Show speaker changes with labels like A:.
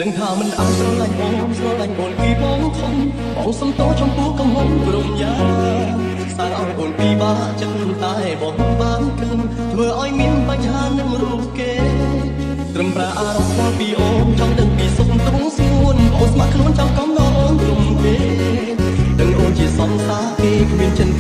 A: ដឹងថាមិនអាចស្រឡាញ់អូនពីបងធំបងសុំតចំពោះកំហុសក្រុមយ៉ាសារឲ្យអូនពីបាចិត្តតែបងបានគិតធ្វើឲ្យមានបញ្ហានឹងរូបគេត្រឹមប្រាអារម្មណ៍ពីអូនចង់ដឹងពីសុខទុក្ខស្ងួនបងស្ម័គ្រខ្លួនចង់កំណត់អូនក្រុមគេដឹងអូនជាសំសាគេគ្មានចិន